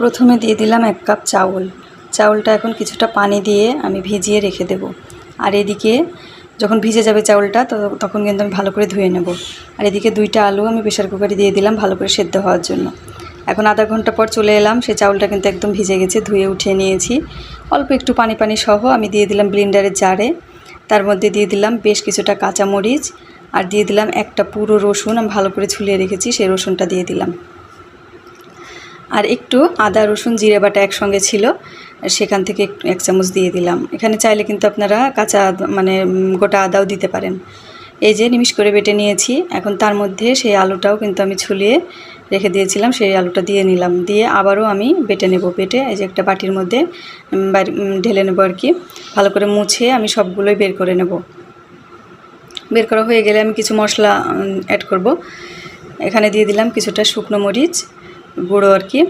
প্রথমে দিয়ে দিলাম 1 কাপ চাউল। চাউলটা এখন কিছুটা পানি দিয়ে আমি ভিজিয়ে রেখে দেব। আর এদিকে যখন ভিজে যাবে চাউলটা তখন কিন্তু আমি ভালো করে ধুয়ে নেব। আর এদিকে 2টা আলু আমি প্রেসার কুকারে দিয়ে দিলাম ভালো করে সেদ্ধ হওয়ার জন্য। এখন আধা ঘন্টা পর চলে এলাম, সেই চাউলটা কিন্তু একদম ভিজে গেছে, ধুয়ে উঠিয়ে নিয়েছি। অল্প একটু পানি পানি সহ আমি দিয়ে দিলাম ব্লেন্ডারের জারে। তার মধ্যে দিয়ে দিলাম বেশ কিছুটা কাঁচামরিচ আর দিয়ে দিলাম একটা পুরো রসুন আমি ভালো করে ছুলিয়ে রেখেছি, সেই রসুনটা দিয়ে দিলাম। আর একটু আদা রসুন জিরে বাটা একসঙ্গে ছিল, সেখান থেকে 1 চামচ দিয়ে দিলাম। এখানে চাইলে কিন্তু আপনারা কাঁচা মানে গোটা আদাও দিতে পারেন। এই যে নিমিষ করে বেটে নিয়েছি। এখন তার মধ্যে সেই আলুটাও কিন্তু আমি ছুলিয়ে রেখে দিয়েছিলাম, সেই আলুটা দিয়ে নিলাম। দিয়ে আবারও আমি বেটে নেব। বেটে এই যে একটা বাটির মধ্যে ঢেলে নেব আর কি। ভালো করে মুছে আমি সবগুলোই বের করে নেব। বের করা হয়ে গেলে আমি কিছু মশলা অ্যাড করব। এখানে দিয়ে দিলাম কিছুটা শুকনো মরিচ গুঁড়ো আর কি,